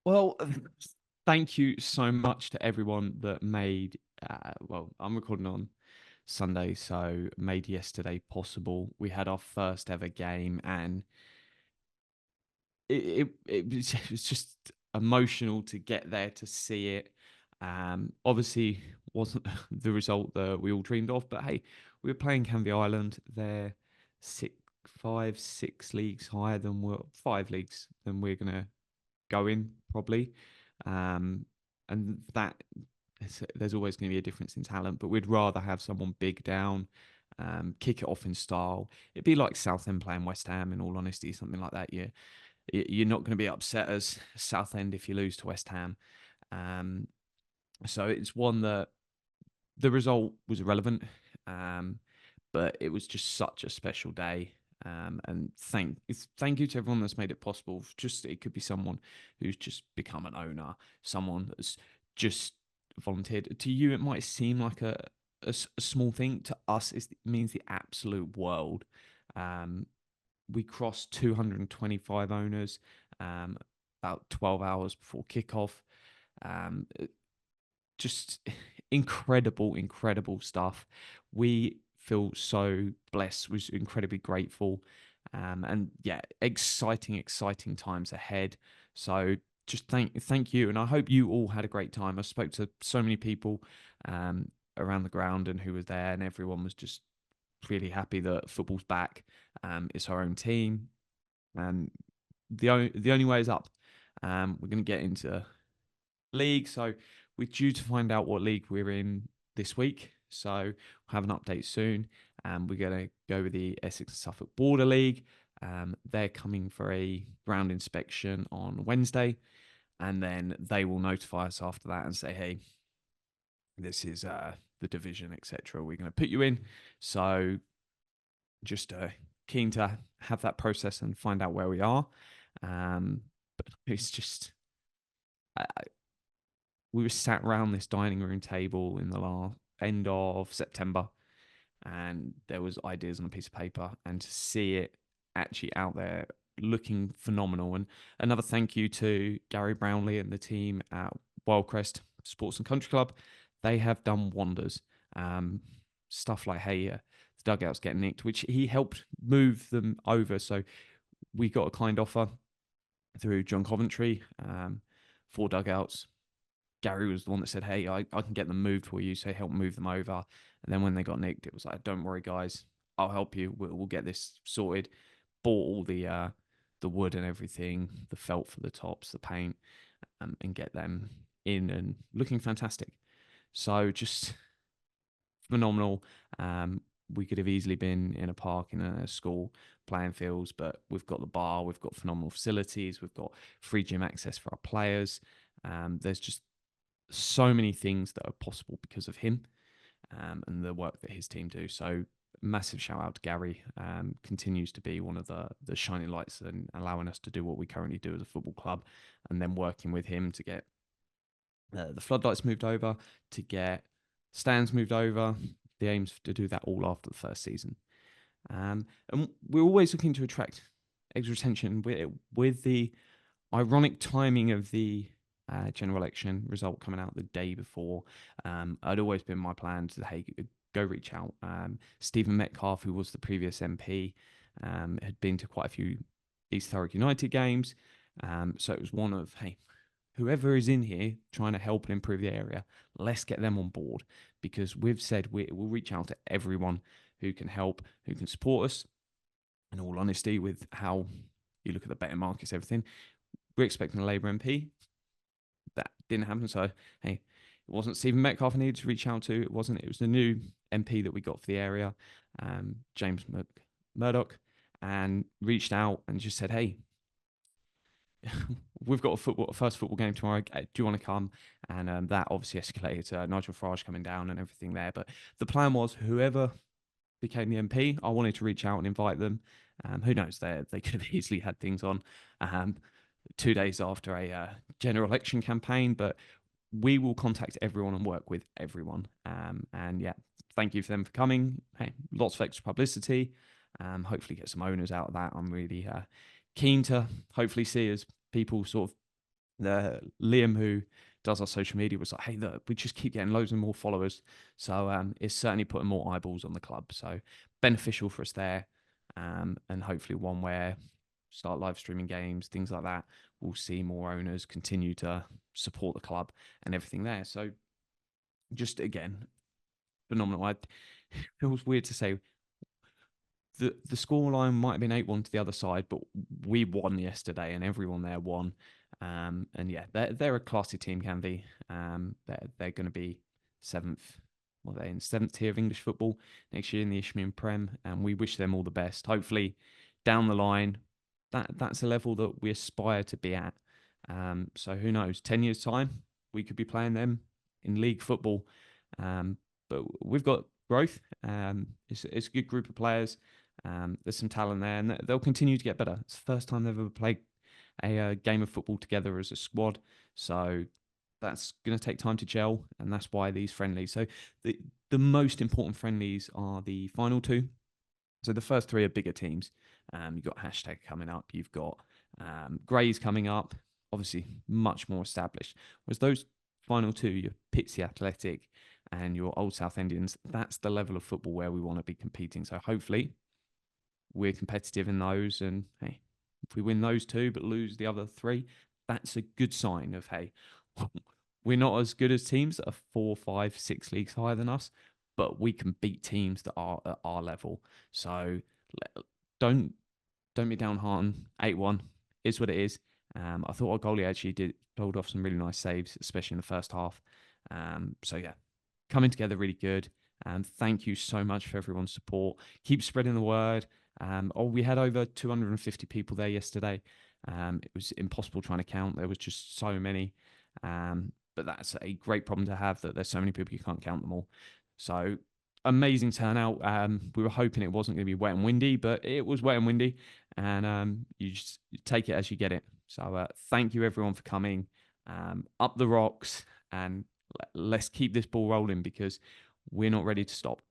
Well, thank you so much to everyone that made. Well, I'm recording on Sunday, so made yesterday possible. We had our first ever game, and it was just emotional to get there to see it. Obviously, wasn't the result that we all dreamed of, but hey, we were playing Canvey Island. They're six, five, six leagues higher than we're 5 leagues than we're gonna go in probably. Um, and that there's always going to be a difference in talent, but we'd rather have someone big down, kick it off in style. It'd be like Southend playing West Ham, in all honesty, something like that. You're not going to be upset as Southend if you lose to West Ham. Um, so it's one that the result was irrelevant, um, but it was just such a special day. And thank you to everyone that's made it possible. Just it could be someone who's just become an owner, someone that's just volunteered. To you, it might seem like a small thing. To us, it means the absolute world. Um, we crossed 225 owners about 12 hours before kickoff. Um, just incredible stuff. We feel so blessed. Was incredibly grateful, and yeah, exciting times ahead. So just thank you, and I hope you all had a great time. I spoke to so many people around the ground and who was there, and everyone was just really happy that football's back. It's our own team, and the only way is up. We're going to get into league. So we're due to find out what league we're in this week. So we'll have an update soon. We're going to go with the Essex and Suffolk Border League. They're coming for a ground inspection on Wednesday, and then they will notify us after that and say, "Hey, this is the division, etc. We're going to put you in." So just keen to have that process and find out where we are. But it's just I, we were sat around this dining room table in the last end of September, and there was ideas on a piece of paper, and to see it actually out there looking phenomenal. And another thank you to Gary Brownlee and the team at Wildcrest Sports and Country Club. They have done wonders. Um, Stuff like, hey, the dugouts get nicked, which he helped move them over. So we got a kind offer through John Coventry for dugouts. Gary was the one that said, "Hey, I can get them moved for you." So he helped move them over. And then when they got nicked, it was like, "Don't worry, guys, I'll help you. We'll get this sorted." Bought all the wood and everything, the felt for the tops, the paint, and get them in and looking fantastic. So just phenomenal. We could have easily been in a park in a school playing fields, but we've got the bar, we've got phenomenal facilities, we've got free gym access for our players. There's just so many things that are possible because of him and the work that his team do. So massive shout out to Gary. Continues to be one of the shining lights and allowing us to do what we currently do as a football club, and then working with him to get the floodlights moved over, to get stands moved over. The aim's to do that all after the first season. And we're always looking to attract extra attention with the ironic timing of the general election result coming out the day before. I'd always been my plan to, hey, go reach out. Stephen Metcalfe, who was the previous MP, had been to quite a few East Thurrock United games. So it was one of, hey, whoever is in here trying to help and improve the area, let's get them on board, because we've said we'll reach out to everyone who can help, who can support us. In all honesty, with how you look at the betting markets, everything, we're expecting a Labour MP. That didn't happen. So, hey, it wasn't Stephen Metcalfe I needed to reach out to. It wasn't. It was the new MP that we got for the area, James Murdoch, and reached out and just said, hey, we've got a first football game tomorrow. Do you want to come? And that obviously escalated to Nigel Farage coming down and everything there. But the plan was whoever became the MP, I wanted to reach out and invite them. Who knows? They could have easily had things on 2 days after a general election campaign, but we will contact everyone and work with everyone. And yeah, thank you for them for coming. Hey, lots of extra publicity. Hopefully, get some owners out of that. I'm really keen to hopefully see as people sort of Liam, who does our social media, was like, "Hey, look, we just keep getting loads and more followers, so it's certainly putting more eyeballs on the club. So beneficial for us there, and hopefully one where start live streaming games, things like that. We'll see more owners continue to support the club and everything there. So just again, phenomenal. It feels weird to say the scoreline might have been 8-1 to the other side, but we won yesterday, and everyone there won. And yeah, they're a classy team, can be. They're going to be seventh. Well, they're in seventh tier of English football next year in the Isthmian Prem, and we wish them all the best. Hopefully, down the line, that's a level that we aspire to be at. So who knows? 10 years time, we could be playing them in league football. But we've got growth. It's a good group of players. There's some talent there, and they'll continue to get better. It's the first time they've ever played a game of football together as a squad, so that's going to take time to gel, and that's why these friendlies. So the most important friendlies are the final two. So the first three are bigger teams. You've got hashtag coming up. You've got Grays coming up. Obviously, much more established. Whereas those final two, your Pitsea Athletic and your Old South Indians, that's the level of football where we want to be competing. So hopefully we're competitive in those. And hey, if we win those two but lose the other three, that's a good sign of, hey, we're not as good as teams that are 4, 5, 6 leagues higher than us, but we can beat teams that are at our level. So don't be downhearted. 8-1 is what it is. I thought our goalie actually did pulled off some really nice saves, especially in the first half. So yeah, coming together really good. And thank you so much for everyone's support. Keep spreading the word. We had over 250 people there yesterday. It was impossible trying to count. There was just so many. But that's a great problem to have, that there's so many people you can't count them all. So amazing turnout. We were hoping it wasn't going to be wet and windy, but it was wet and windy, and you just take it as you get it. So thank you everyone for coming. Up the rocks, and let's keep this ball rolling, because we're not ready to stop.